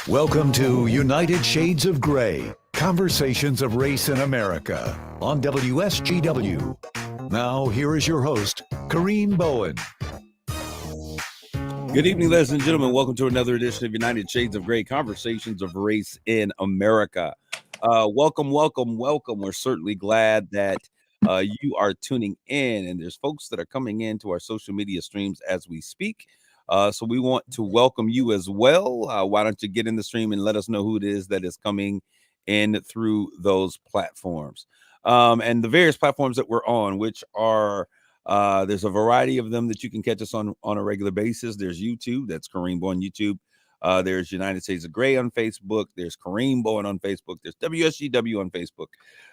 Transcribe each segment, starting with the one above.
Welcome to United Shades of Gray, Conversations of Race in America on WSGW. Now, here is your host, Kareem Bowen. Good evening, ladies and gentlemen. Welcome to another edition of United Shades of Gray, Conversations of Race in America. Welcome. We're certainly glad that you are tuning in, and there's folks that are coming into our social media streams as we speak. So we want to welcome you as well. Why don't you get in the stream and let us know who it is that is coming in through those platforms, and the various platforms that we're on, which are there's a variety of them that you can catch us on a regular basis. There's YouTube, that's Kareem Bowen YouTube. There's United Shades of Gray on Facebook. There's Kareem Bowen on Facebook. There's WSGW on Facebook.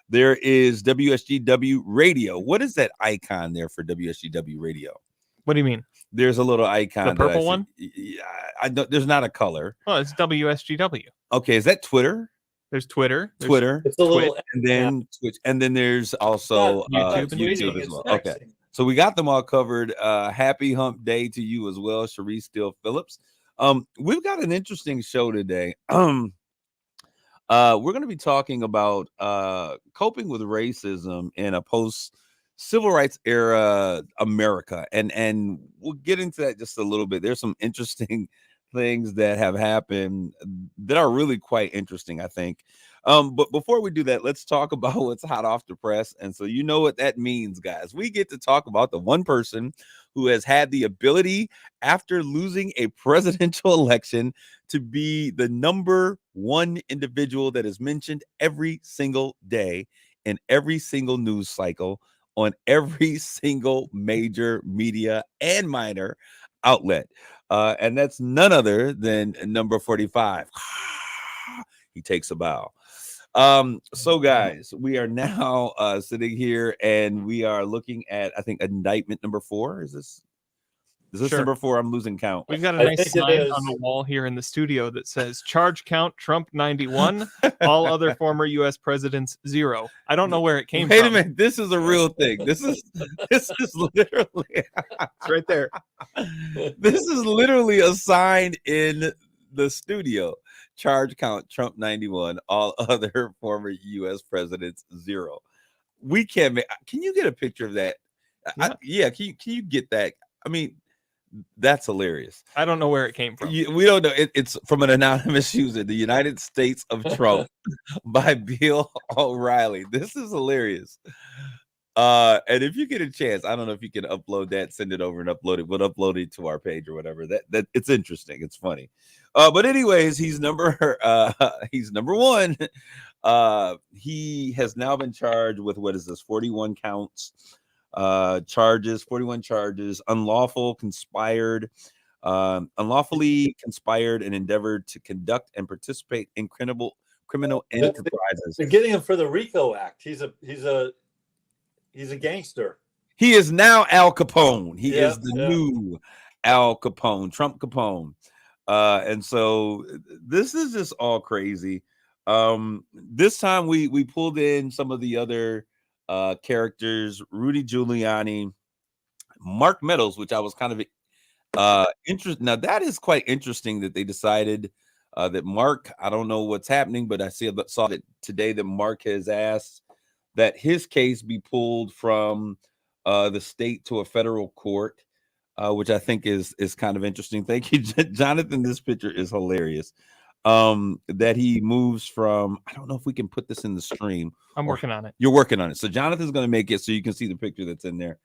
There is WSGW Radio. What is that icon there for WSGW Radio? What do you mean? There's a little icon. The purple one? Yeah, I don't. There's not a color. Oh, it's WSGW. Okay, is that Twitter? There's Twitter. It's a little, and then Twitch, and then there's also YouTube as well. Okay, so we got them all covered. Happy Hump Day to you as well, Sharice Steele Phillips. We've got an interesting show today. We're going to be talking about coping with racism in a post-civil rights era America, and we'll get into that just a little bit. There's some interesting things that have happened that are really quite interesting, I think. But before we do that, let's talk about what's hot off the press. And so you know what that means, guys. We get to talk about the one person who has had the ability, after losing a presidential election, to be the number one individual that is mentioned every single day in every single news cycle on every single major media and minor outlet. And that's none other than number 45. He takes a bow. So guys, we are now sitting here and we are looking at, I think, indictment number 4. Is this Sure. number 4? I'm losing count. We've got a nice sign on the wall here in the studio that says charge count Trump 91, all other former U.S. presidents 0. I don't know where it came from. Wait a minute, this is a real thing. This is literally It's right there. This is literally a sign in the studio. Charge count Trump 91, all other former U.S. presidents 0. We can't make. Can you get a picture of that? Yeah. Can you get that? I mean, that's hilarious. I don't know where it came from. We don't know. It's from an anonymous user. The United States of Trump by Bill O'Reilly. This is hilarious. And if you get a chance, I don't know if you can upload that, send it over and upload it. We'll upload it to our page or whatever. That it's interesting. It's funny. But anyways, he's number 1. He has now been charged with, what is this, 41 counts, 41 charges, unlawfully conspired and endeavored to conduct and participate in criminal enterprises. They're getting him for the RICO Act. He's a gangster. He is now Al Capone. He is the new Al Capone, Trump Capone. And so this is just all crazy. This time we pulled in some of the other characters, Rudy Giuliani, Mark Meadows, which I was kind of interested. Now that is quite interesting that they decided that Mark, I don't know what's happening, but I saw that today that Mark has asked that his case be pulled from the state to a federal court, which I think is kind of interesting. Thank you, Jonathan. This picture is hilarious. That he moves from, I don't know if we can put this in the stream. I'm working on it. You're working on it. So Jonathan's going to make it so you can see the picture that's in there.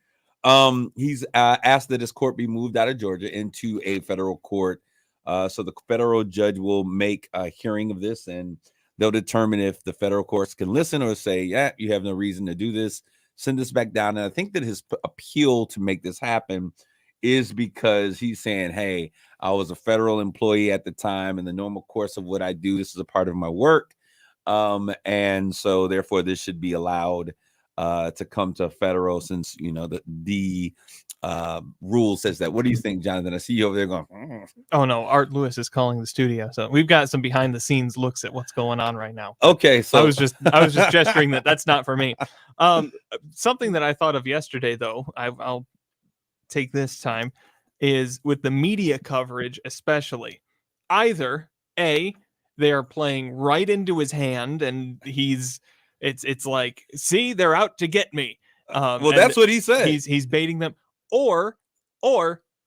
He's asked that his court be moved out of Georgia into a federal court. So the federal judge will make a hearing of this, and they'll determine if the federal courts can listen or say, yeah, you have no reason to do this. Send this back down. And I think that his appeal to make this happen is because he's saying, hey, I was a federal employee at the time, and the normal course of what I do, this is a part of my work. And so therefore this should be allowed to come to federal, since, you know, the rule says that. What do you think, Jonathan? I see you over there going, Oh no, Art Lewis is calling the studio. So we've got some behind the scenes looks at what's going on right now. Okay. So I was just gesturing that's not for me. Something that I thought of yesterday, though, I'll take this time, is with the media coverage, especially. Either A, they are playing right into his hand, and it's like, see, they're out to get me. Well, that's what he said. He's baiting them, or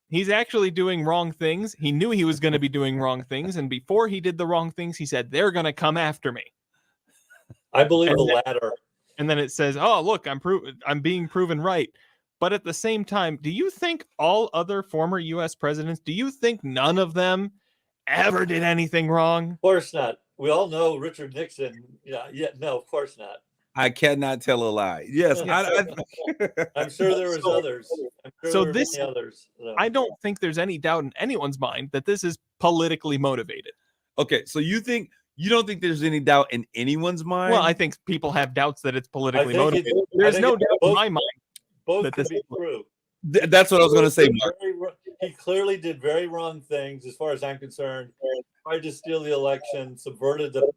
he's actually doing wrong things. He knew he was going to be doing wrong things, and before he did the wrong things, he said they're going to come after me. I believe the latter. And then it says, "Oh, look, I'm being proven right." But at the same time, do you think all other former U.S. presidents? Do you think none of them ever did anything wrong? Of course not. We all know Richard Nixon. Yeah, no, of course not. I cannot tell a lie. Yes, I'm sure there was others. I'm sure there were many others. I don't think there's any doubt in anyone's mind that this is politically motivated. Okay, so you don't think there's any doubt in anyone's mind? Well, I think people have doubts that it's politically motivated. There's no doubt in my mind. Both could be true. That's what I was going to say, Mark. He clearly did very wrong things, as far as I'm concerned. Tried to steal the election, subverted the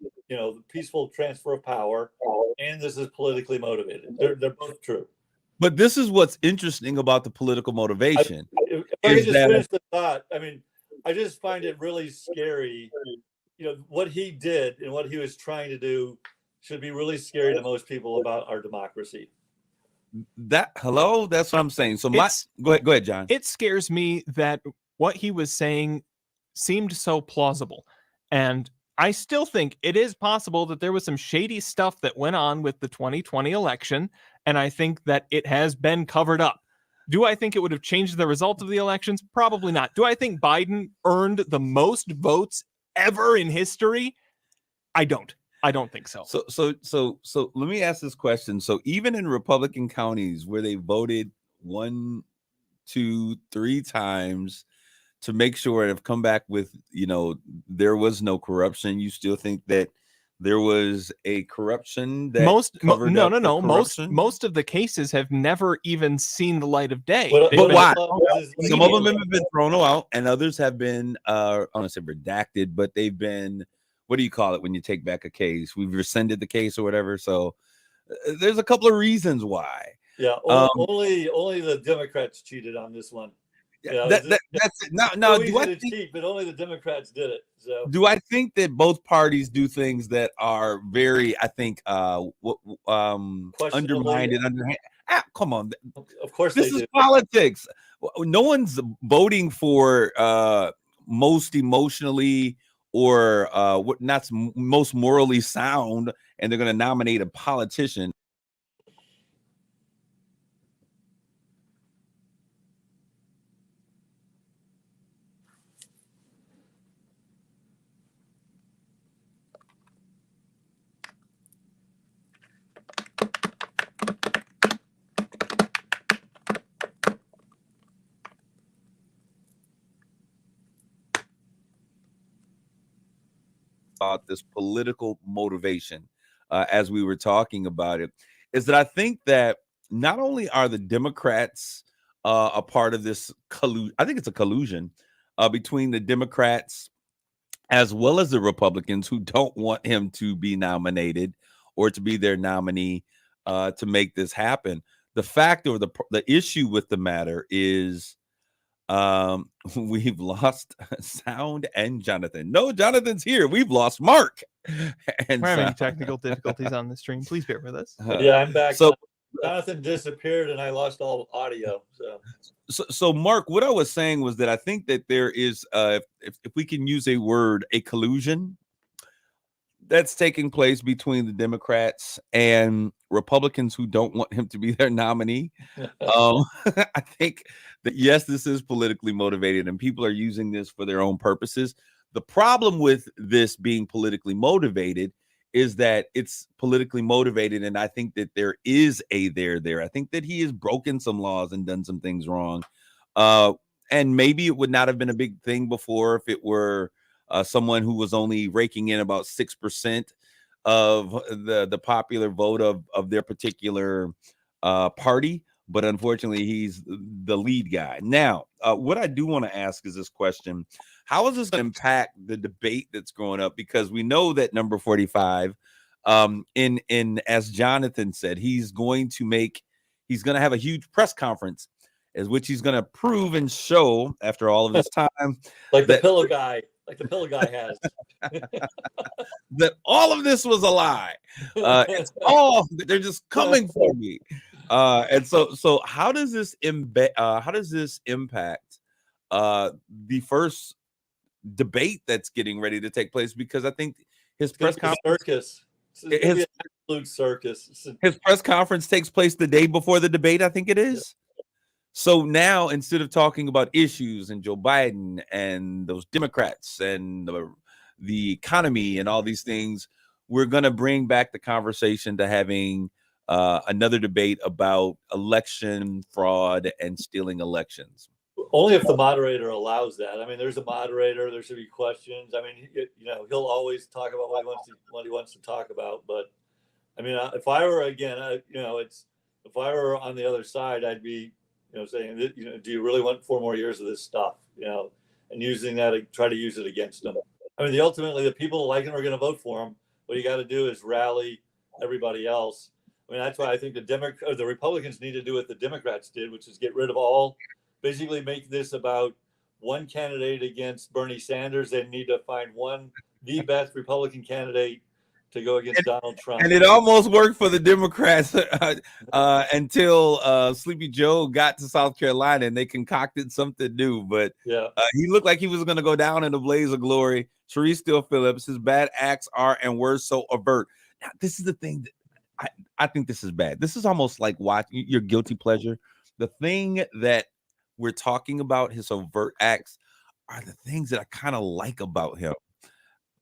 peaceful transfer of power, and this is politically motivated. They're both true. But this is what's interesting about the political motivation. If I could just finish the thought, I mean, I just find it really scary. What he did and what he was trying to do should be really scary to most people about our democracy. That's what I'm saying. So go ahead, John. It scares me that what he was saying seemed so plausible. And I still think it is possible that there was some shady stuff that went on with the 2020 election. And I think that it has been covered up. Do I think it would have changed the result of the elections? Probably not. Do I think Biden earned the most votes ever in history? I don't think so. So let me ask this question. So even in Republican counties where they voted 1, 2, 3 times to make sure and have come back with, there was no corruption, you still think that there was a corruption that most of the cases have never even seen the light of day. But why? Some of them have been thrown out, and others have been I don't want to say redacted, but they've been, what do you call it when you take back a case? We've rescinded the case or whatever. So there's a couple of reasons why. Yeah, only the Democrats cheated on this one. Yeah, that's it. No. Do I think, cheat, but only the Democrats did it. So do I think that both parties do things that are very, I think, undermined and underhand? Come on, of course this is politics. No one's voting for most emotionally or what not most morally sound, and they're going to nominate a politician. About this political motivation, as we were talking about it, is that I think that not only are the Democrats a part of this collusion, I think it's a collusion between the Democrats as well as the Republicans who don't want him to be nominated or to be their nominee to make this happen. The fact or the issue with the matter is we've lost Sound and Jonathan. No, Jonathan's here. We've lost Mark. And we're having technical difficulties on the stream. Please bear with us. Yeah, I'm back. So Jonathan disappeared and I lost all audio. So Mark, what I was saying was that I think that there is, if we can use a word, a collusion that's taking place between the Democrats and Republicans who don't want him to be their nominee. I think that, yes, this is politically motivated and people are using this for their own purposes. The problem with this being politically motivated is that it's politically motivated. And I think that there is a there. I think that he has broken some laws and done some things wrong. And maybe it would not have been a big thing before if it were someone who was only raking in about 6% of the popular vote of their particular party. But unfortunately, he's the lead guy. Now, what I do want to ask is this question. How is this going to impact the debate that's going up? Because we know that number 45, as Jonathan said, he's going to have a huge press conference. is which he's going to prove and show after all of this time. Like the pillow guy has. That all of this was a lie. It's all they're just coming for me. And so how does this impact the first debate that's getting ready to take place? Because I think his press conference circus. His press conference takes place the day before the debate, I think it is. Yeah. So now, instead of talking about issues and Joe Biden and those Democrats and the economy and all these things, we're going to bring back the conversation to having another debate about election fraud and stealing elections. Only if the moderator allows that. I mean, there's a moderator. There should be questions. I mean, he'll always talk about what he wants to talk about. But I mean, if I were if I were on the other side, I'd be, saying, do you really want 4 more years of this stuff? And using that to try to use it against them. I mean, ultimately, the people who like him are going to vote for him. What you got to do is rally everybody else. I mean, that's why I think the Republicans need to do what the Democrats did, which is get rid of basically make this about one candidate against Bernie Sanders. They need to find the best Republican candidate to go against Donald Trump. And it almost worked for the Democrats until Sleepy Joe got to South Carolina and they concocted something new. But he looked like he was going to go down in a blaze of glory. Sharice Steele Phillips, his bad acts are and were so overt. Now, this is the thing that I think this is bad. This is almost like watching your guilty pleasure. The thing that we're talking about, his overt acts, are the things that I kind of like about him.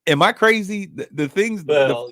Am I crazy? The things. Well,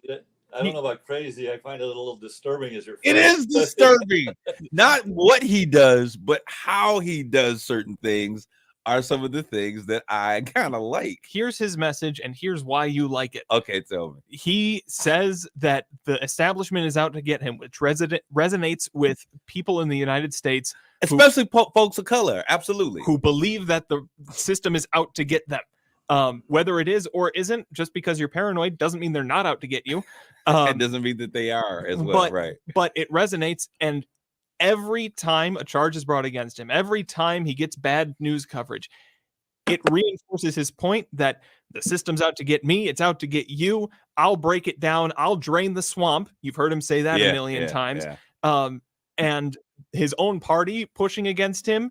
I don't know about crazy. I find it a little disturbing. It is disturbing. Not what he does, but how he does certain things are some of the things that I kind of like. Here's his message, and here's why you like it. Okay, tell me. He says that the establishment is out to get him, which resonates with people in the United States, especially folks of color, absolutely, who believe that the system is out to get them. Whether it is or isn't, just because you're paranoid doesn't mean they're not out to get you. It doesn't mean that they are as well, right? But it resonates, and every time a charge is brought against him, every time he gets bad news coverage, it reinforces his point that the system's out to get me, it's out to get you. I'll break it down. I'll drain the swamp. You've heard him say that a million times. Yeah. And his own party pushing against him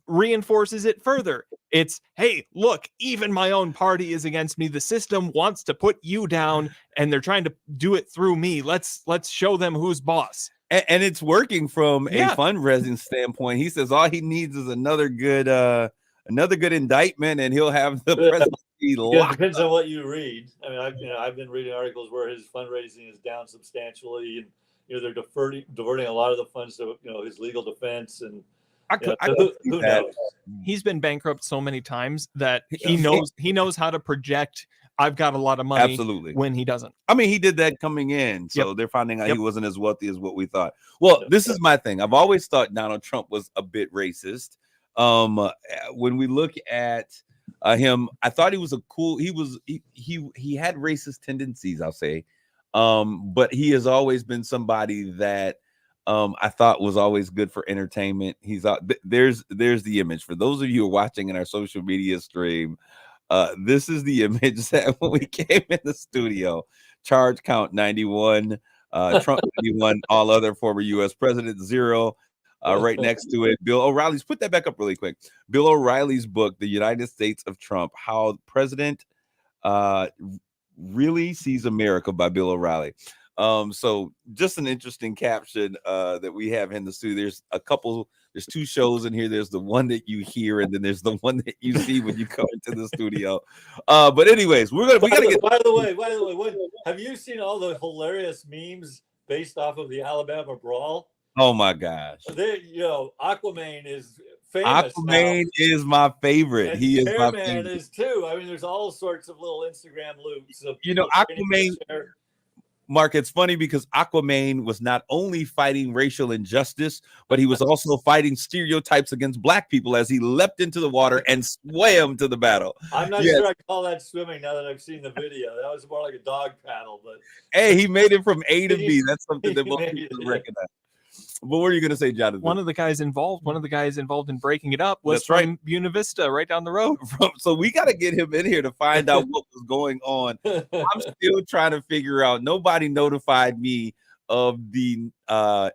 reinforces it further. It's, hey, look, even my own party is against me. The system wants to put you down, and they're trying to do it through me. Let's show them who's boss. And it's working from a fundraising standpoint. He says all he needs is another good indictment, and he'll have the presidency. It depends on what you read. I mean, I've been reading articles where his fundraising is down substantially, and they're diverting a lot of the funds to his legal defense and. Who knows? He's been bankrupt so many times that he knows how to project. I've got a lot of money. Absolutely. When he doesn't. I mean, he did that coming in, so they're finding out he wasn't as wealthy as what we thought. Well, this is my thing. I've always thought Donald Trump was a bit racist. When we look at him, I thought he was he had racist tendencies, I'll say. But he has always been somebody that I thought was always good for entertainment. He's there's the image for those of you who are watching in our social media stream. This is the image that when we came in the studio, charge count 91, Trump 91, all other former U.S. presidents 0. Right next to it, Bill O'Reilly's. Put that back up really quick. Bill O'Reilly's book, The United States of Trump: How the President Really Sees America, by Bill O'Reilly. So just an interesting caption that we have in the studio. There's 2 shows in here. There's the one that you hear, and then there's the one that you see when you come into the studio. But anyways, we gotta get. By the way, have you seen all the hilarious memes based off of the Alabama brawl? Oh my gosh! Aquaman is famous. Aquaman is my favorite. And he is my favorite. Is too. I mean, there's all sorts of little Instagram loops of Aquaman. Mark, it's funny because Aquaman was not only fighting racial injustice, but he was also fighting stereotypes against Black people as he leapt into the water and swam to the battle. I'm not sure I call that swimming now that I've seen the video. That was more like a dog paddle. But hey, he made it from A to B. That's something that most people recognize. But what are you going to say, Jonathan? One of the guys involved in breaking it up was from Buena Vista, right down the road. So we got to get him in here to find out what was going on. I'm still trying to figure out. Nobody notified me of the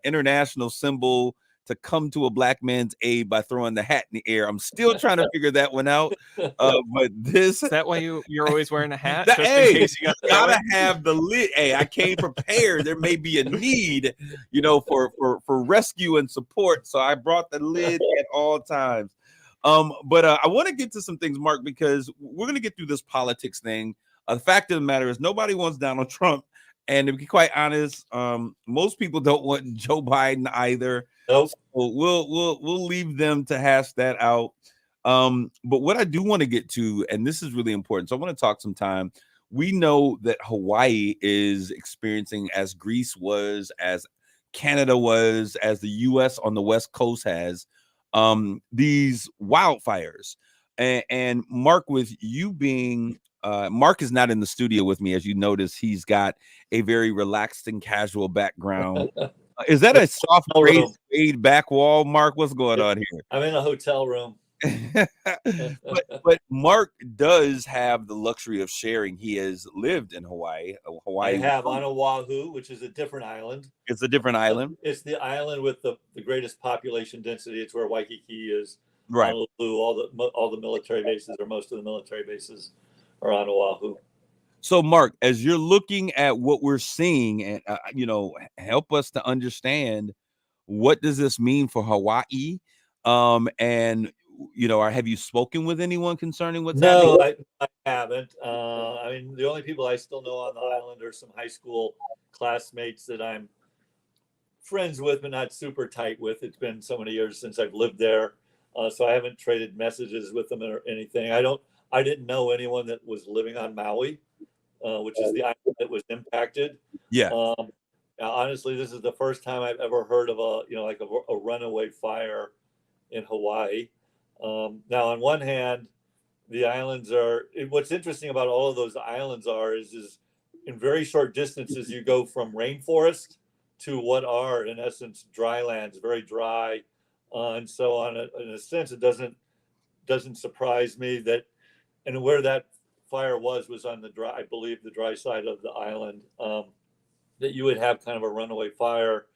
international symbol to come to a black man's aid by throwing the hat in the air. I'm still trying to figure that one out. But this is that why you're always wearing a hat? Just in case you gotta have the lid. Hey, I came prepared. There may be a need, for rescue and support. So I brought the lid at all times. But I want to get to some things, Mark, because we're gonna get through this politics thing. The fact of the matter is nobody wants Donald Trump. And to be quite honest, most people don't want Joe Biden either. Nope. So we'll leave them to hash that out. But what I do want to get to, and this is really important, so I want to talk some time. We know that Hawaii is experiencing, as Greece was, as Canada was, as the U.S. on the West Coast has, these wildfires. And Mark, with you being Mark is not in the studio with me. As you notice, he's got a very relaxed and casual background. Is that a soft gray suede back wall, Mark? What's going on here? I'm in a hotel room. but Mark does have the luxury of sharing. He has lived in Hawaii. I have on Oahu, which is a different island. It's a different island. It's the island with the greatest population density. It's where Waikiki is. Right. Honolulu, all the military bases, or most of the military bases, are on Oahu. So, Mark, as you're looking at what we're seeing, and help us to understand, what does this mean for Hawaii? And have you spoken with anyone concerning what's happening? No, I haven't. I mean, the only people I still know on the island are some high school classmates that I'm friends with, but not super tight with. It's been so many years since I've lived there, so I haven't traded messages with them or anything. I didn't know anyone that was living on Maui, which is the island that was impacted. Yeah. Honestly, this is the first time I've ever heard of a runaway fire in Hawaii. Now, on one hand, the islands what's interesting about all of those islands is in very short distances, you go from rainforest to what are, in essence, dry lands, very dry. And so in a sense, it doesn't surprise me that, and where that fire was on the dry, I believe the dry side of the island, that you would have kind of a runaway fire.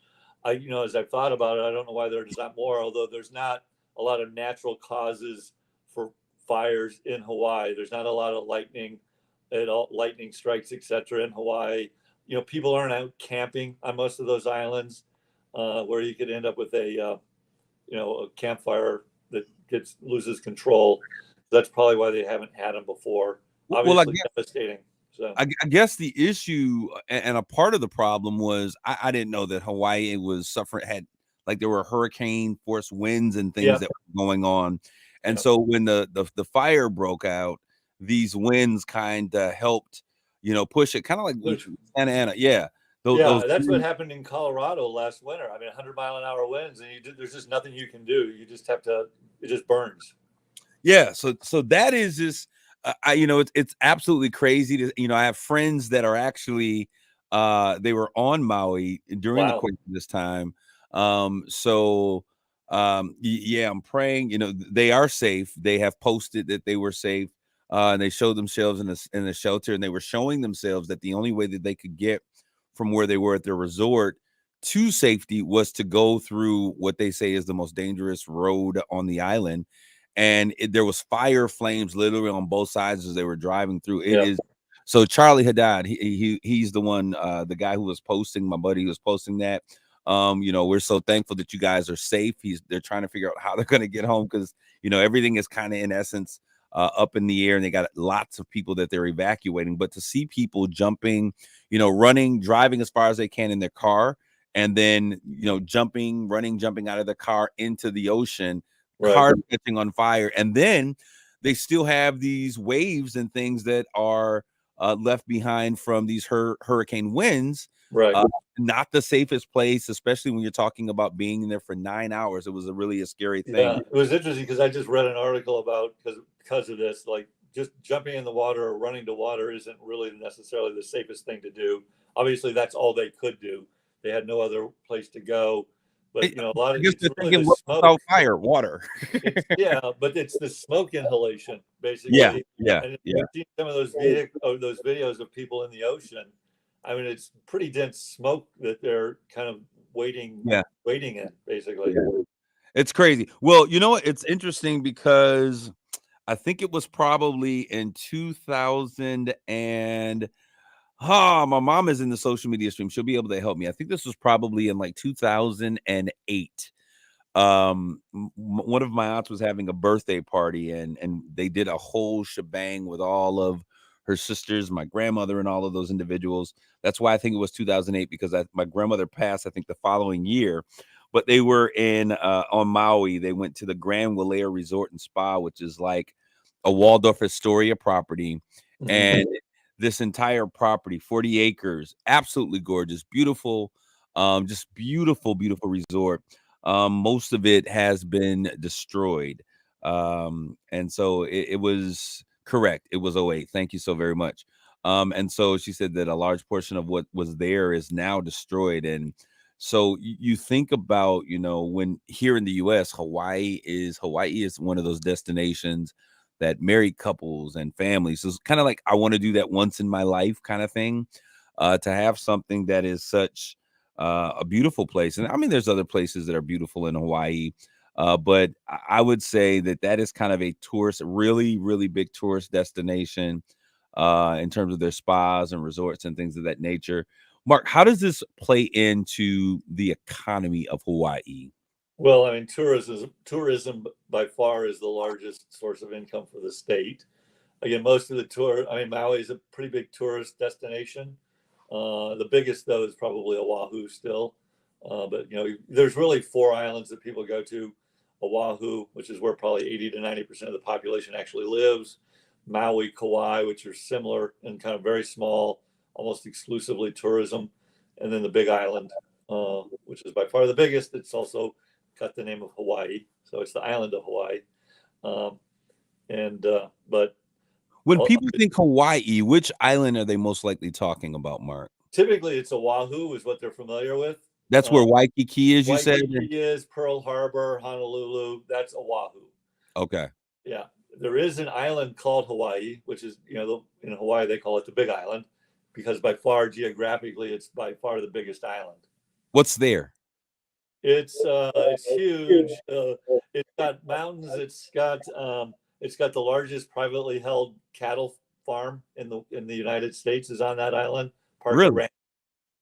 As I've thought about it, I don't know why there's not more, although there's not a lot of natural causes for fires in Hawaii. There's not a lot of lightning strikes, etc. in Hawaii. People aren't out camping on most of those islands, where you could end up with a campfire that loses control. That's probably why they haven't had them before. Obviously, devastating. So I guess the issue and a part of the problem was I didn't know that Hawaii was there were hurricane force winds and things that were going on. And so when the fire broke out, these winds kind of helped, push it, kind of like Santa Ana. Yeah. That's what happened in Colorado last winter. I mean, 100-mile-an-hour winds, and there's just nothing you can do. You just have to, it just burns. Yeah. So that is just, it's absolutely crazy to, I have friends that are actually, they were on Maui during the course of this time. I'm praying, they are safe. They have posted that they were safe. And they showed themselves in the shelter, and they were showing themselves that the only way that they could get from where they were at their resort to safety was to go through what they say is the most dangerous road on the island. And there was fire flames literally on both sides as they were driving through. It is so Charlie Haddad, he's the one, the guy who was posting, my buddy who was posting that. We're so thankful that you guys are safe. They're trying to figure out how they're going to get home, because everything is kind of in essence up in the air, and they got lots of people that they're evacuating. But to see people jumping, running, driving as far as they can in their car, and then jumping out of the car into the ocean, car catching on fire, and then they still have these waves and things that are left behind from these hurricane winds. Right. Not the safest place, especially when you're talking about being in there for 9 hours. It was a scary thing. Yeah, it was interesting because I just read an article about because of this, like just jumping in the water or running to water isn't really necessarily the safest thing to do. Obviously, that's all they could do. They had no other place to go. But a lot of it's it's really thinking the smoke. fire, water. But it's the smoke inhalation basically. Yeah. And if you've seen some of those videos of people in the ocean, I mean, it's pretty dense smoke that they're kind of waiting in, basically. Yeah. It's crazy. Well, you know what? It's interesting because I think it was probably in 2000 and my mom is in the social media stream. She'll be able to help me. I think this was probably in like 2008. One of my aunts was having a birthday party and they did a whole shebang with all of her sisters, my grandmother, and all of those individuals. That's why I think it was 2008, because my grandmother passed, I think, the following year. But they were in on Maui. They went to the Grand Wailea Resort and Spa, which is like a Waldorf Astoria property. Mhm. And this entire property, 40 acres, absolutely gorgeous, beautiful, just beautiful, beautiful resort. Most of it has been destroyed. And so it was correct. It was '08. Thank you so very much. And so she said that a large portion of what was there is now destroyed. And so you think about, when here in the US, Hawaii is one of those destinations that married couples and families. So it's kind of like, I want to do that once in my life kind of thing, to have something that is such a beautiful place. And I mean, there's other places that are beautiful in Hawaii, but I would say that is kind of a really, really big tourist destination in terms of their spas and resorts and things of that nature. Mark, how does this play into the economy of Hawaii? Well, I mean, tourism by far is the largest source of income for the state. Again, most of Maui is a pretty big tourist destination. The biggest, though, is probably Oahu still. But there's really 4 islands that people go to: Oahu, which is where probably 80 to 90% of the population actually lives; Maui, Kauai, which are similar and kind of very small, almost exclusively tourism; and then the Big Island, which is by far the biggest. It's also got the name of Hawaii, so it's the island of Hawaii. But when people think Hawaii, which island are they most likely talking about, Mark? Typically, it's Oahu is what they're familiar with. That's where Waikiki is, you said? Waikiki is, Pearl Harbor, Honolulu. That's Oahu. Okay. Yeah. There is an island called Hawaii, which is, in Hawaii, they call it the Big Island, because by far, geographically, it's by far the biggest island. What's there? It's huge. It's got mountains. It's got the largest privately held cattle farm in the United States is on that island. Really? Ranch.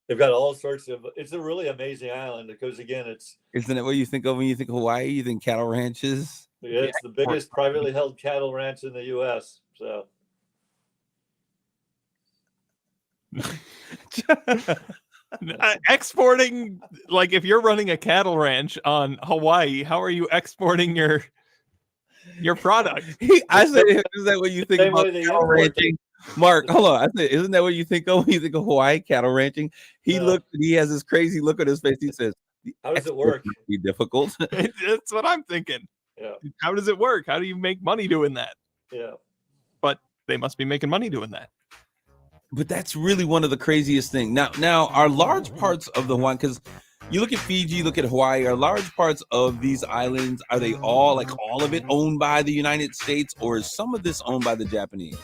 They've got all sorts of. It's a really amazing island because, again, isn't it what you think of when you think Hawaii? You think cattle ranches? Yeah, it's the biggest privately held cattle ranch in the U.S. So. Exporting, like, if you're running a cattle ranch on Hawaii, how are you exporting your product? I said, is that what you think about cattle ranching? Mark, hold on. I said, isn't that what you think of when you think of Hawaii cattle ranching? He has this crazy look on his face. He says, how does it work? Be difficult. That's what I'm thinking. Yeah. How does it work? How do you make money doing that? Yeah. But they must be making money doing that. But that's really one of the craziest things. Now, are large parts of the one, because you look at Fiji, look at Hawaii, are large parts of these islands, are they all of it owned by the United States, or is some of this owned by the Japanese?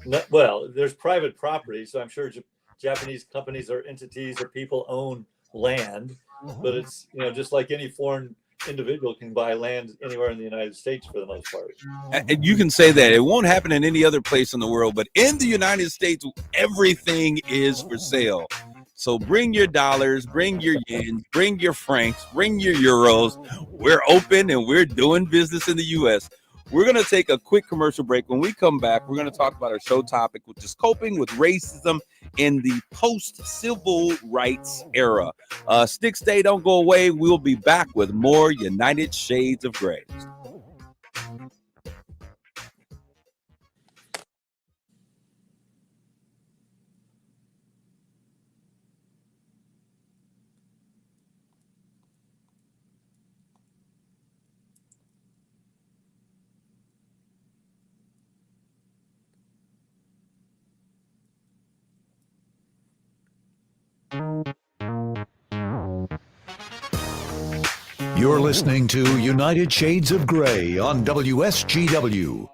No, well, there's private property, so I'm sure Japanese companies or entities or people own land, but it's, just like any foreign individual can buy land anywhere in the United States for the most part. And you can say that. It won't happen in any other place in the world, but in the United States, everything is for sale. So bring your dollars, bring your yens, bring your francs, bring your euros. We're open and we're doing business in the U.S. We're going to take a quick commercial break. When we come back, we're going to talk about our show topic, which is coping with racism in the post-civil rights era. Stick, stay, don't go away. We'll be back with more United Shades of Gray. You're listening to United Shades of Grey on WSGW.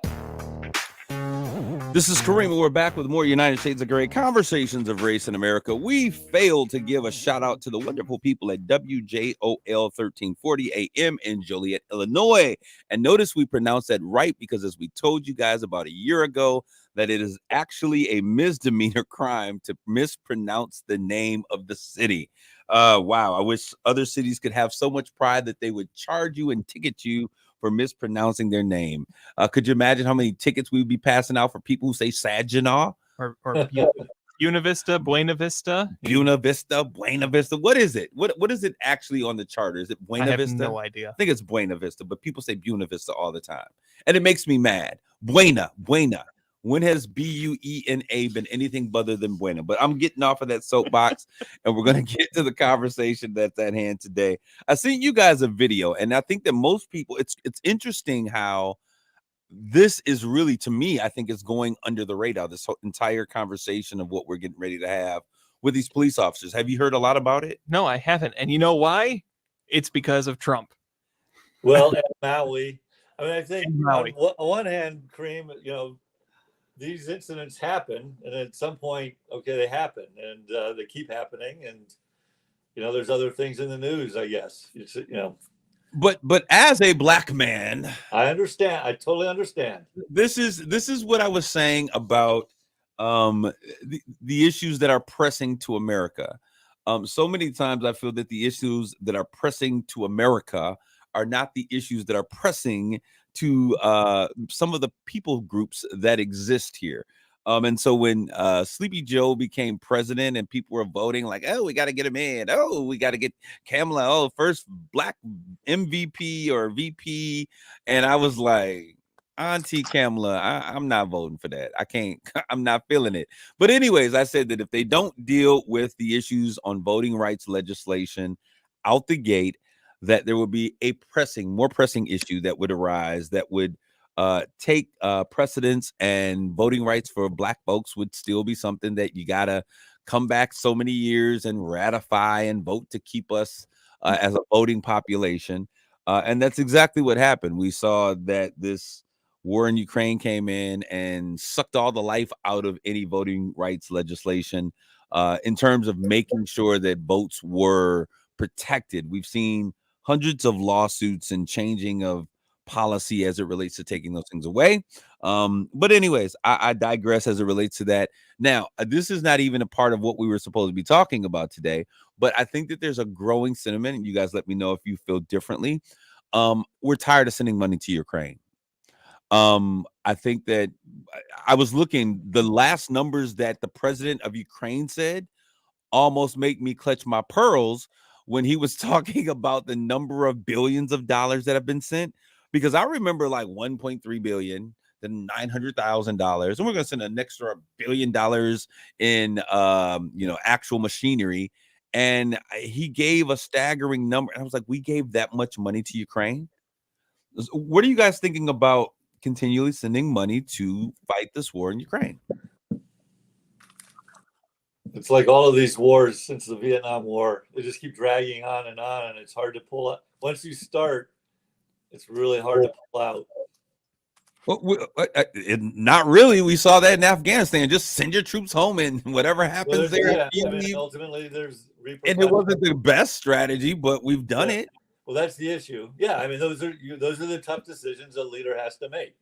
This is Kareem, and we're back with more United Shades of Grey, Conversations of Race in America. We failed to give a shout out to the wonderful people at WJOL 1340 AM in Joliet, Illinois. And notice we pronounced that right, because as we told you guys about a year ago, that it is actually a misdemeanor crime to mispronounce the name of the city. Wow, I wish other cities could have so much pride that they would charge you and ticket you for mispronouncing their name. Could you imagine how many tickets we would be passing out for people who say Saginaw? Or Buena Vista, Buena Vista? Buena Vista, Buena Vista. What is it? What is it actually on the charter? Is it Buena Vista? I have no idea. I think it's Buena Vista, but people say Buena Vista all the time. And it makes me mad. Buena. When has Buena been anything other than Buena? But I'm getting off of that soapbox, and we're going to get to the conversation that's at hand today. I sent you guys a video, and I think that most people, it's interesting how this is really, to me, I think it's going under the radar, this whole entire conversation of what we're getting ready to have with these police officers. Have you heard a lot about it? No, I haven't. And you know why? It's because of Trump. Well, and Maui. I mean, I think on one hand, Kareem, these incidents happen, and at some point, okay, they happen, and they keep happening, and there's other things in the news, I guess. It's But as a black man, I understand. I totally understand. This is what I was saying about the issues that are pressing to America. So many times I feel that the issues that are pressing to America are not the issues that are pressing to some of the people groups that exist here. And so when Sleepy Joe became president and people were voting like, oh, we got to get him in. Oh, we got to get Kamala. Oh, first black MVP or VP. And I was like, Auntie Kamala, I'm not voting for that. I can't. I'm not feeling it. But anyways, I said that if they don't deal with the issues on voting rights legislation out the gate, that there would be a more pressing issue that would arise that would take precedence, and voting rights for black folks would still be something that you gotta come back so many years and ratify and vote to keep us as a voting population. And that's exactly what happened. We saw that this war in Ukraine came in and sucked all the life out of any voting rights legislation in terms of making sure that votes were protected. We've seen hundreds of lawsuits and changing of policy as it relates to taking those things away. But anyways, I digress as it relates to that. Now, this is not even a part of what we were supposed to be talking about today, but I think that there's a growing sentiment, and you guys let me know if you feel differently. We're tired of sending money to Ukraine. I think that I was looking, the last numbers that the president of Ukraine said almost make me clutch my pearls when he was talking about the number of billions of dollars that have been sent, because I remember like 1.3 billion, then $900,000, and we're going to send an extra $1 billion in actual machinery. And he gave a staggering number, and I was like, we gave that much money to Ukraine? What are you guys thinking about continually sending money to fight this war in Ukraine? It's like all of these wars since the Vietnam War, they just keep dragging on, and it's hard to pull out. Once you start, it's really hard to pull out. Well, not really. We saw that in Afghanistan. Just send your troops home, and whatever happens there. Ultimately, there's repercussions. And it wasn't the best strategy, but we've done it. Well, that's the issue. Yeah, I mean, those are the tough decisions a leader has to make.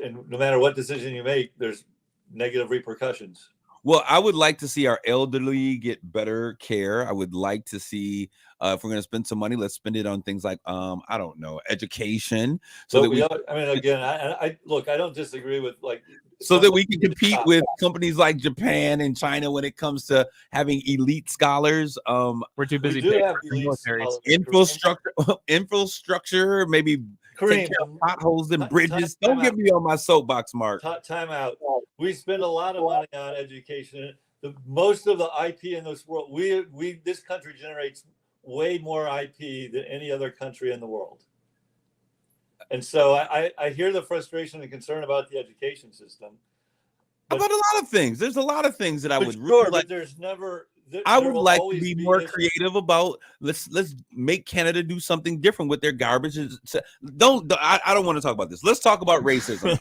And no matter what decision you make, there's negative repercussions. Well, I would like to see our elderly get better care. I would like to see if we're going to spend some money, let's spend it on things like I don't know, education. So that I don't disagree with so that we can compete with companies like Japan and China when it comes to having elite scholars. We're too busy paying infrastructure, maybe Kareem, potholes and bridges. Don't get me on my soapbox, Mark. Time out. We spend a lot of money on education. Most of the IP in this world, this country generates way more IP than any other country in the world. And so I hear the frustration and concern about the education system. About a lot of things. There's a lot of things that I would really like. But there's never I would like to be more creative about let's make Canada do something different with their garbage. I don't want to talk about this. Let's talk about racism.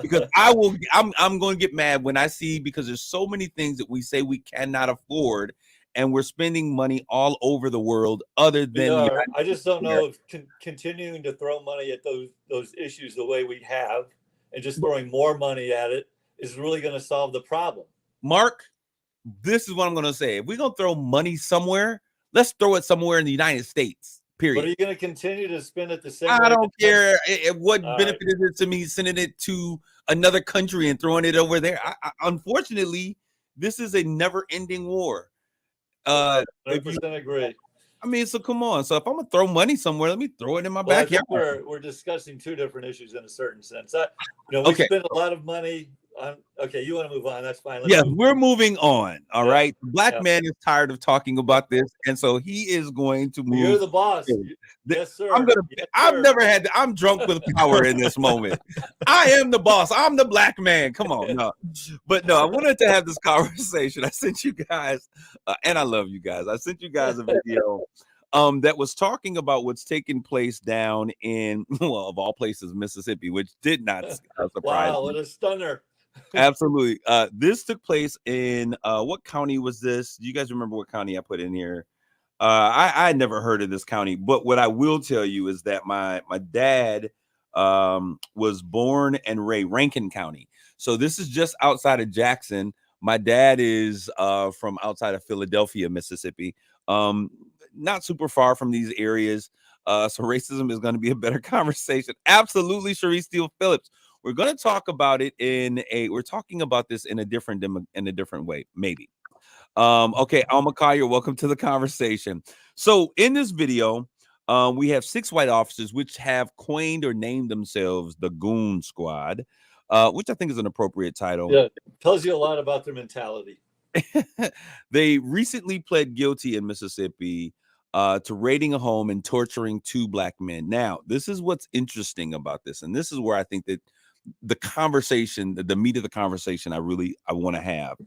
Because I'm going to get mad when I see, because there's so many things that we say we cannot afford, and we're spending money all over the world other than I just don't know if continuing to throw money at those issues the way we have and just throwing more money at it is really going to solve the problem. Mark, this is what I'm going to say. If we're going to throw money somewhere, let's throw it somewhere in the United States, period. But are you going to continue to spend it the same way? I don't care what benefit is it to me sending it to another country and throwing it over there. Unfortunately, this is a never-ending war. 100% agree. I mean, so come on. So if I'm going to throw money somewhere, let me throw it in my backyard. I think we're discussing two different issues in a certain sense. We spend a lot of money. Okay, you want to move on? That's fine. We're moving on. All right. The black man is tired of talking about this, and so he is going to move. You're the boss. Yes, sir. I'm drunk with power in this moment. I am the boss. I'm the black man. Come on. No, I wanted to have this conversation. I sent you guys, and I love you guys. I sent you guys a video that was talking about what's taking place down in, well, of all places, Mississippi, which did not surprise me. Wow, what a stunner. Absolutely. This took place in what county was this? Do you guys remember what county I put in here? I never heard of this county, but what I will tell you is that my dad was born and raised Rankin County. So this is just outside of Jackson. My dad is from outside of Philadelphia, Mississippi. Not super far from these areas. So racism is going to be a better conversation. Absolutely, Sharice Steele Phillips. We're going to talk about it we're talking about this in a different way, maybe. Okay, Alma Collier, welcome to the conversation. So in this video, we have 6 white officers which have coined or named themselves the Goon Squad, which I think is an appropriate title. Yeah, tells you a lot about their mentality. They recently pled guilty in Mississippi to raiding a home and torturing 2 black men. Now, this is what's interesting about this, and this is where I think that the conversation, the meat of the conversation, I want to have.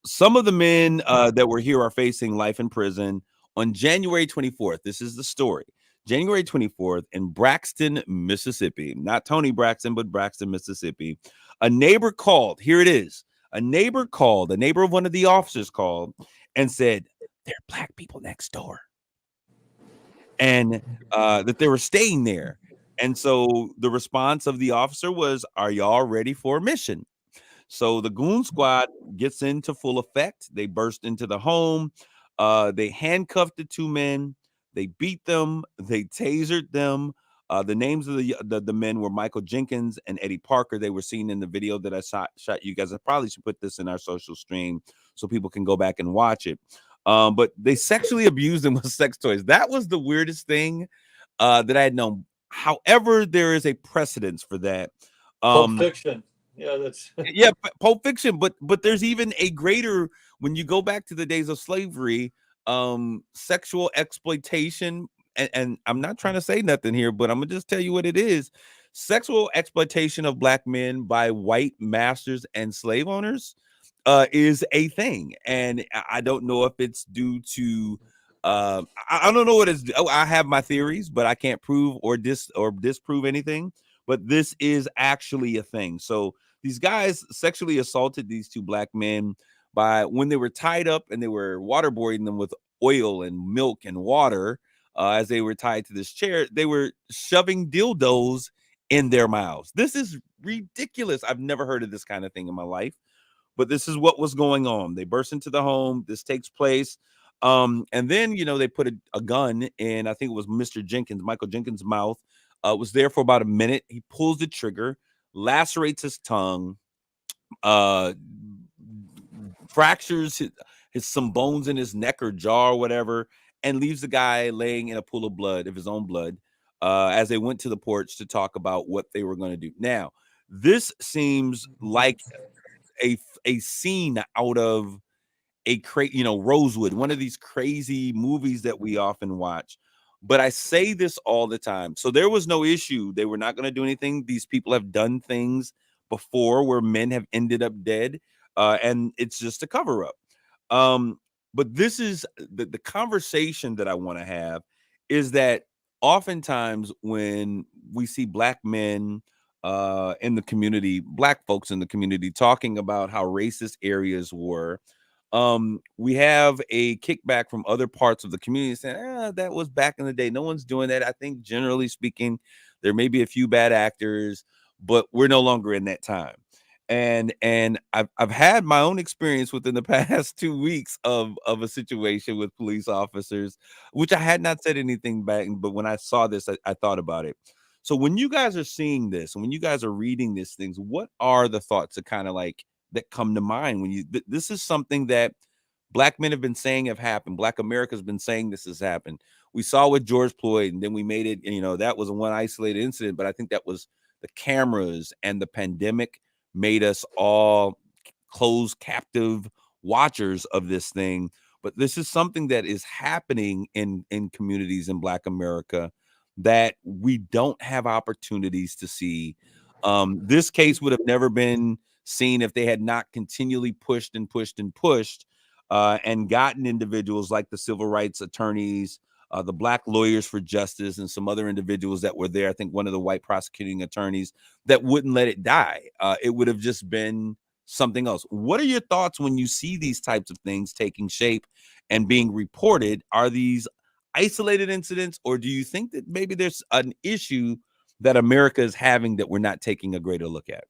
Some of the men that were here are facing life in prison on January 24th. This is the story. January 24th in Braxton, Mississippi. Not Tony Braxton, but Braxton, Mississippi. A neighbor called. Here it is. A neighbor of one of the officers called and said, there are black people next door. And that they were staying there. And so the response of the officer was, are y'all ready for a mission? So the Goon Squad gets into full effect. They burst into the home. They handcuffed the 2 men. They beat them. They tasered them. The names of the men were Michael Jenkins and Eddie Parker. They were seen in the video that I shot you guys. I probably should put this in our social stream so people can go back and watch it. But they sexually abused them with sex toys. That was the weirdest thing that I had known. However, there is a precedence for that. Pulp Fiction. Yeah, that's Pulp Fiction. But there's even a greater, when you go back to the days of slavery, sexual exploitation. And I'm not trying to say nothing here, but I'm gonna just tell you what it is. Sexual exploitation of black men by white masters and slave owners is a thing. And I don't know if it's due to I don't know what it's. I have my theories, but I can't prove or disprove anything. But this is actually a thing. So these guys sexually assaulted these 2 black men when they were tied up, and they were waterboarding them with oil and milk and water as they were tied to this chair. They were shoving dildos in their mouths. This is ridiculous. I've never heard of this kind of thing in my life, but this is what was going on. They burst into the home. This takes place. And then, they put a gun in, I think it was Michael Jenkins' mouth. Was there for about a minute. He pulls the trigger, lacerates his tongue, fractures some bones in his neck or jaw or whatever, and leaves the guy laying in a pool of blood, of his own blood, as they went to the porch to talk about what they were going to do. Now, this seems like a scene out of Rosewood, one of these crazy movies that we often watch. But I say this all the time. So there was no issue. They were not going to do anything. These people have done things before where men have ended up dead. And it's just a cover up. But this is the conversation that I want to have is that oftentimes when we see Black men in the community, Black folks in the community talking about how racist areas were, we have a kickback from other parts of the community saying, that was back in the day. No one's doing that. I think generally speaking, there may be a few bad actors, but we're no longer in that time. And I've had my own experience within the past 2 weeks of a situation with police officers, which I had not said anything back, but when I saw this, I thought about it. So when you guys are seeing this, and when you guys are reading these things, what are the thoughts that kind of like that come to mind when you this is something that Black men have been saying have happened. Black America's been saying this has happened. We saw with George Floyd, and then we made it, that was one isolated incident, but I think that was the cameras and the pandemic made us all closed captive watchers of this thing. But this is something that is happening in communities in Black America that we don't have opportunities to see. This case would have never been seen if they had not continually pushed and pushed and pushed and gotten individuals like the civil rights attorneys, the Black lawyers for justice, and some other individuals that were there. I think one of the white prosecuting attorneys that wouldn't let it die. It would have just been something else. What are your thoughts when you see these types of things taking shape and being reported? Are these isolated incidents, or do you think that maybe there's an issue that America is having that we're not taking a greater look at?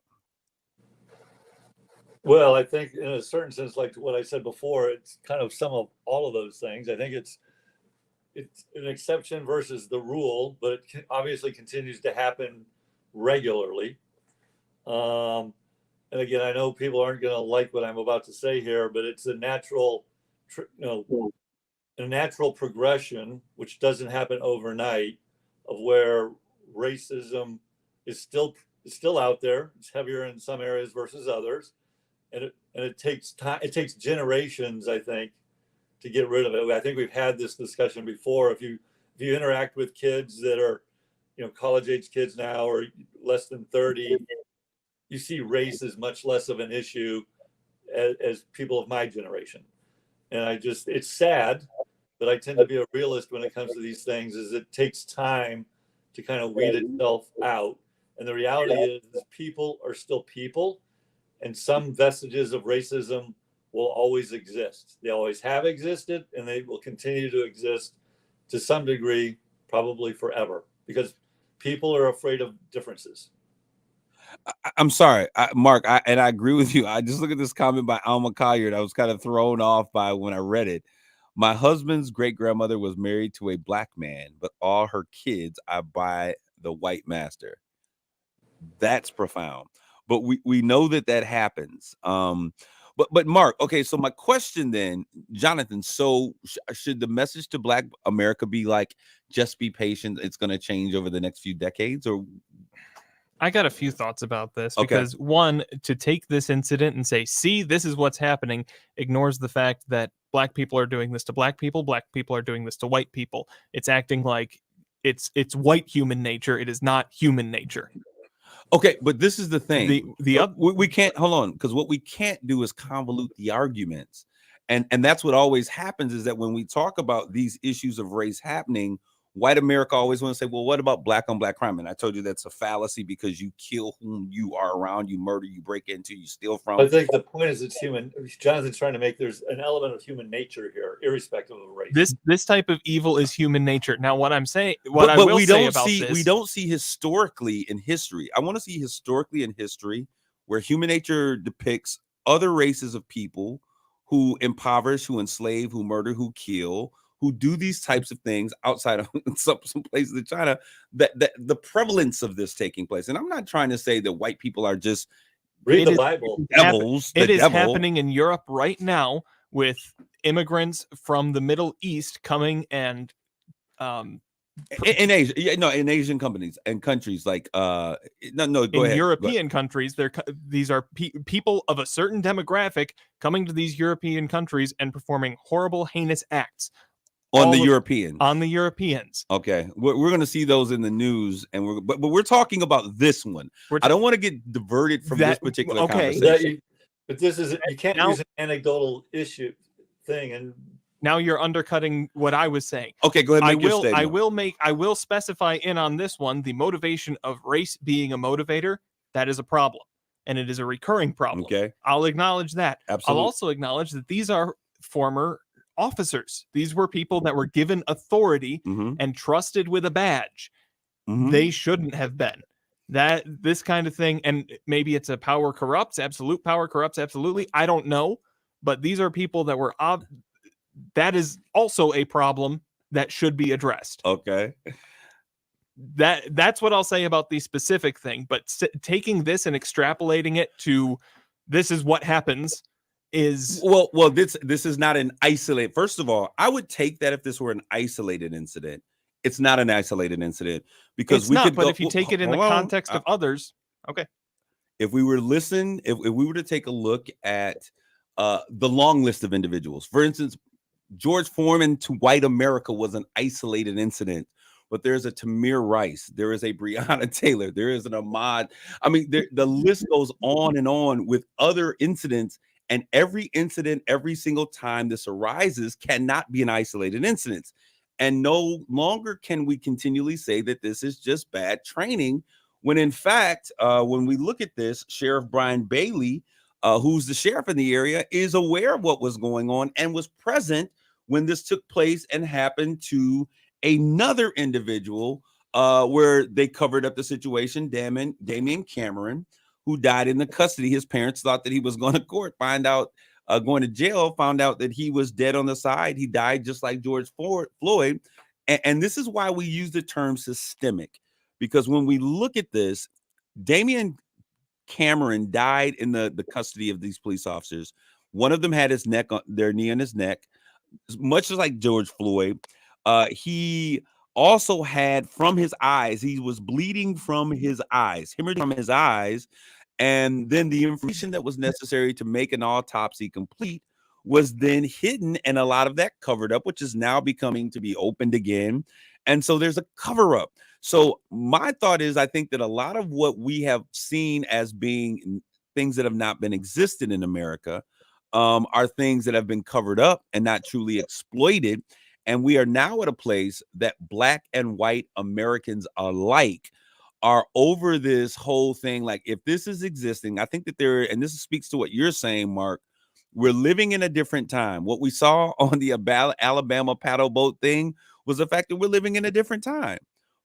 Well, I think in a certain sense, like what I said before, it's kind of some of all of those things. I think it's an exception versus the rule, but it obviously continues to happen regularly. And again, I know people aren't going to like what I'm about to say here, but it's a natural, a natural progression, which doesn't happen overnight, of where racism is still out there. It's heavier in some areas versus others, and it takes time. It takes generations, I think, to get rid of it. I think we've had this discussion before. If you interact with kids that are, college age kids now or less than 30, you see race as much less of an issue as people of my generation. And it's sad, but I tend to be a realist when it comes to these things, is it takes time to kind of weed itself out. And the reality is people are still people, and some vestiges of racism will always exist. They always have existed, and they will continue to exist to some degree, probably forever, because people are afraid of differences. I'm sorry, Mark, and I agree with you. I just look at this comment by Alma Colliard. I was kind of thrown off by when I read it. My husband's great grandmother was married to a Black man, but all her kids are by the white master. That's profound. But we know that happens. But Mark, okay, so my question then, Jonathan, so should the message to Black America be like, just be patient, it's going to change over the next few decades? Or I got a few thoughts about this, because one, to take this incident and say, see, this is what's happening, ignores the fact that Black people are doing this to Black people are doing this to white people. It's acting like it's white human nature. It is not human nature. Okay, but this is the thing. We can't, hold on, because what we can't do is convolute the arguments. And that's what always happens, is that when we talk about these issues of race happening, white America always want to say, well, what about Black on Black crime? And I told you that's a fallacy, because you kill whom you are around, you murder, you break into, you steal from. I think the point is it's human. Jonathan's trying to make there's an element of human nature here, irrespective of race. This type of evil is human nature. Now, what I'm saying, we don't see historically in history. I want to see historically in history where human nature depicts other races of people who impoverish, who enslave, who murder, who kill, who do these types of things outside of some places in China, that the prevalence of this taking place. And I'm not trying to say that white people are just read the Bible. Devils. It is happening in Europe right now with immigrants from the Middle East coming and in Asia, in Asian companies and countries like go ahead. European countries, these are people of a certain demographic coming to these European countries and performing horrible, heinous acts. On the Europeans. Okay, we're going to see those in the news, and but we're talking about this one. I don't want to get diverted from this particular conversation. But this is, you can't use an anecdotal issue thing. And now you're undercutting what I was saying. Okay, go ahead. I will specify in on this one, the motivation of race being a motivator. That is a problem, and it is a recurring problem. Okay, I'll acknowledge that. Absolutely. I'll also acknowledge that these are former officers. These were people that were given authority and trusted with a badge. They shouldn't have been. That this kind of thing, and maybe it's a power corrupts, absolute power corrupts, absolutely. I don't know, but these are people that were that is also a problem that should be addressed. Okay. That's what I'll say about the specific thing, but taking this and extrapolating it to this is what happens is well this is not an isolated. First of all, I would take that if this were an isolated incident. It's not an isolated incident because if you take it in the context of others, okay. If we were if we were to take a look at the long list of individuals, for instance, George Foreman to white America was an isolated incident, but there's a Tamir Rice, there is a Breonna Taylor, there is an Ahmaud. I mean, the list goes on and on with other incidents, and every incident, every single time this arises, cannot be an isolated incident. And no longer can we continually say that this is just bad training, when in fact, when we look at this, Sheriff Brian Bailey, who's the sheriff in the area, is aware of what was going on and was present when this took place and happened to another individual where they covered up the situation, Damian Cameron, who died in the custody. His parents thought that he was going to court, going to jail, found out that he was dead on the side. He died just like George Floyd. And this is why we use the term systemic, because when we look at this, Damian Cameron died in the custody of these police officers. One of them had their knee on his neck, much like George Floyd. He also had from his eyes, he was bleeding from his eyes, hemorrhaging from his eyes. And then the information that was necessary to make an autopsy complete was then hidden, and a lot of that covered up, which is now becoming to be opened again. And so there's a cover up. So my thought is, I think that a lot of what we have seen as being things that have not been existed in America are things that have been covered up and not truly exploited. And we are now at a place that Black and white Americans alike are over this whole thing. Like, if this is existing, I think that and this speaks to what you're saying, Mark, we're living in a different time. What we saw on the Alabama paddle boat thing was the fact that we're living in a different time.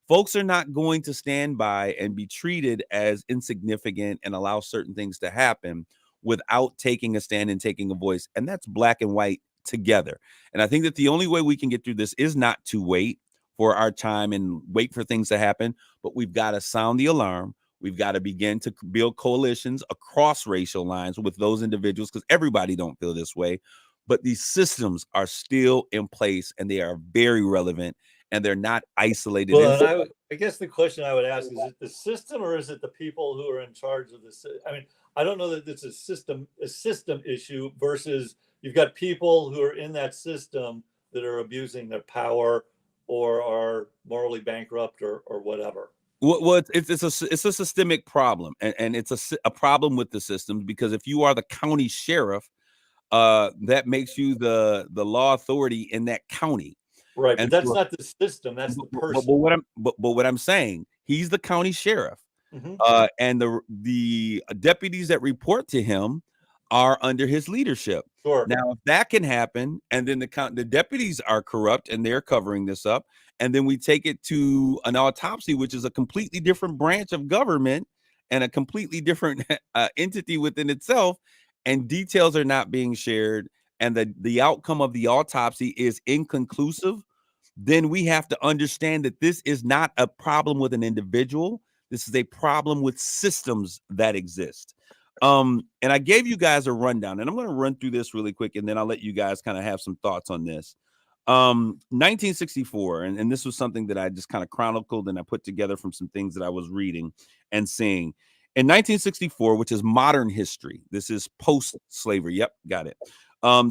Folks are not going to stand by and be treated as insignificant and allow certain things to happen without taking a stand and taking a voice. And that's Black and white together. And I think that the only way we can get through this is not to wait for our time and wait for things to happen, but we've got to sound the alarm. We've got to begin to build coalitions across racial lines with those individuals, because everybody don't feel this way, but these systems are still in place and they are very relevant, and they're not isolated. Well, I guess the question I would ask is it the system or is it the people who are in charge of this? I mean, I don't know that it's a system issue versus you've got people who are in that system that are abusing their power or are morally bankrupt or whatever. Well, it's a systemic problem, and it's a problem with the systems, because if you are the county sheriff, that makes you the law authority in that county. Right, and that's not the system; that's the person. But what I'm saying, he's the county sheriff, and the deputies that report to him are under his leadership. Sure. Now, if that can happen, and then the deputies are corrupt and they're covering this up, and then we take it to an autopsy, which is a completely different branch of government and a completely different entity within itself, and details are not being shared, and the outcome of the autopsy is inconclusive, then we have to understand that this is not a problem with an individual. This is a problem with systems that exist. And I gave you guys a rundown, and I'm going to run through this really quick, and then I'll let you guys kind of have some thoughts on this. 1964, and this was something that I just kind of chronicled and I put together from some things that I was reading and seeing. In 1964, which is modern history, this is post-slavery. Yep, got it.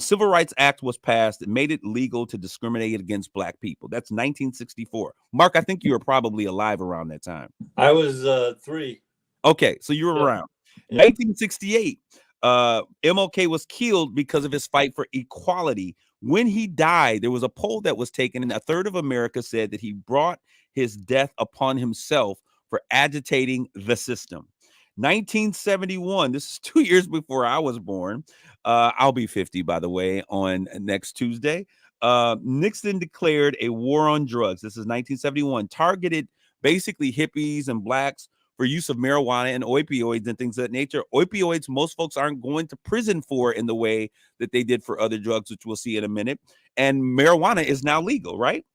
Civil Rights Act was passed. It made it legal to discriminate against Black people. That's 1964. Mark, I think you were probably alive around that time. I was 3. Okay, so you were around. 1968, MLK was killed because of his fight for equality. When he died, there was a poll that was taken, and a third of America said that he brought his death upon himself for agitating the system. 1971, this is 2 years before I was born. I'll be 50, by the way, on next Tuesday. Nixon declared a war on drugs. This is 1971, targeted basically hippies and blacks for use of marijuana and opioids and things of that nature. Opioids, most folks aren't going to prison for in the way that they did for other drugs, which we'll see in a minute. And marijuana is now legal, right?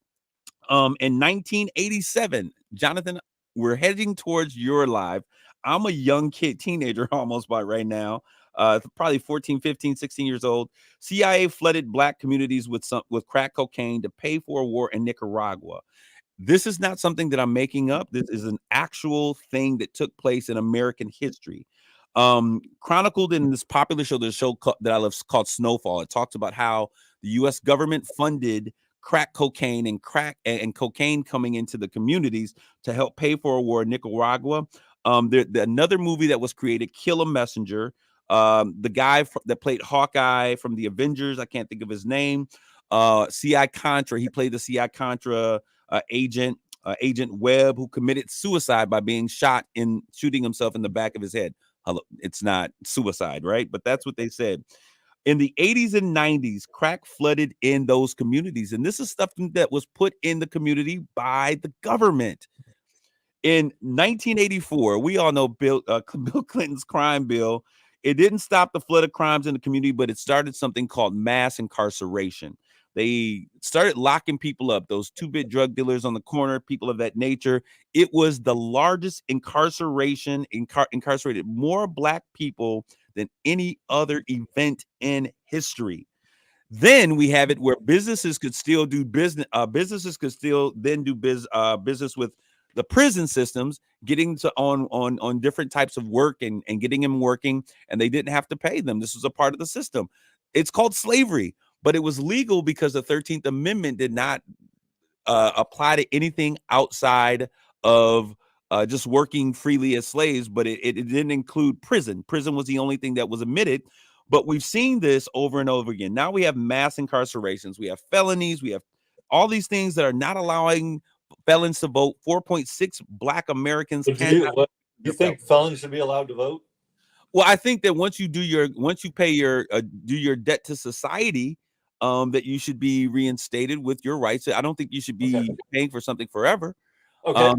In 1987, Jonathan, we're heading towards your live. I'm a young teenager almost by right now, probably 14, 15, 16 years old. CIA flooded black communities with crack cocaine to pay for a war in Nicaragua. This is not something that I'm making up. This is an actual thing that took place in American history. Chronicled in this popular show, that I love called Snowfall. It talks about how the U.S. government funded crack cocaine and cocaine coming into the communities to help pay for a war in Nicaragua. Another movie that was created, Kill a Messenger. The guy that played Hawkeye from the Avengers, I can't think of his name. C.I. Contra, he played the C.I. Contra agent Webb, who committed suicide by shooting himself in the back of his head. It's not suicide, right? But that's what they said. In the 80s and 90s, crack flooded in those communities. And this is stuff that was put in the community by the government. In 1984, we all know Bill Clinton's crime bill. It didn't stop the flood of crimes in the community, but it started something called mass incarceration. They started locking people up, those two-bit drug dealers on the corner, people of that nature. It was the largest incarceration, incarcerated more black people than any other event in history. Then we have it where businesses could still do business. Businesses could still then do business with the prison systems, getting on different types of work and getting them working, and they didn't have to pay them. This was a part of the system. It's called slavery, but it was legal because the 13th Amendment did not apply to anything outside of just working freely as slaves, but it didn't include prison. Prison was the only thing that was omitted. But we've seen this over and over again. Now we have mass incarcerations. We have felonies. We have all these things that are not allowing felons to vote. 4.6 black Americans. Do you think felons should be allowed to vote? Well, I think that once you pay your do your debt to society, that you should be reinstated with your rights. I don't think you should be paying for something forever. Okay.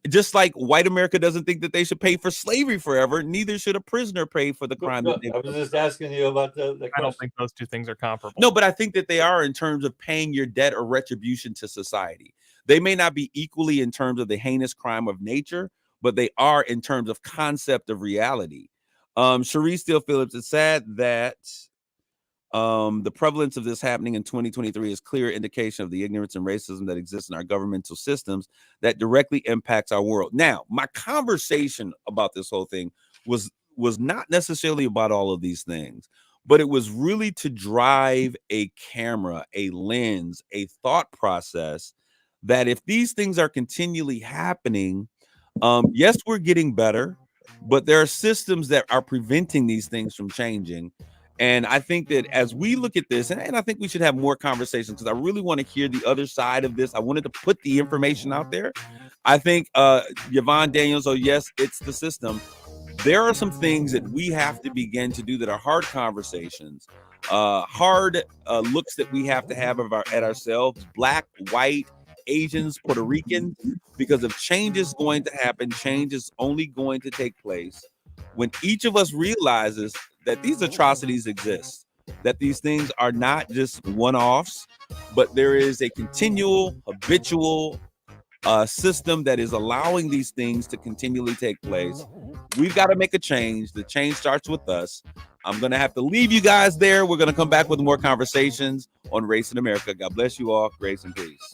Just like white America doesn't think that they should pay for slavery forever, neither should a prisoner pay for the crime. I was just asking you about the I don't think those two things are comparable. No, but I think that they are in terms of paying your debt or retribution to society. They may not be equally in terms of the heinous crime of nature, but they are in terms of concept of reality. Cherie Steele Phillips, it's sad that the prevalence of this happening in 2023 is clear indication of the ignorance and racism that exists in our governmental systems that directly impacts our world. Now, my conversation about this whole thing was not necessarily about all of these things, but it was really to drive a camera, a lens, a thought process that if these things are continually happening, yes, we're getting better, but there are systems that are preventing these things from changing. And I think that as we look at this, and I think we should have more conversations because I really want to hear the other side of this. I wanted to put the information out there. I think Yvonne Daniels, oh, yes, it's the system. There are some things that we have to begin to do that are hard conversations, hard looks that we have to have at ourselves, black, white, Asians, Puerto Ricans, because if change is going to happen, change is only going to take place when each of us realizes that these atrocities exist, that these things are not just one-offs, but there is a continual, habitual system that is allowing these things to continually take place. We've got to make a change. The change starts with us. I'm going to have to leave you guys there. We're going to come back with more conversations on race in America. God bless you all. Grace and peace.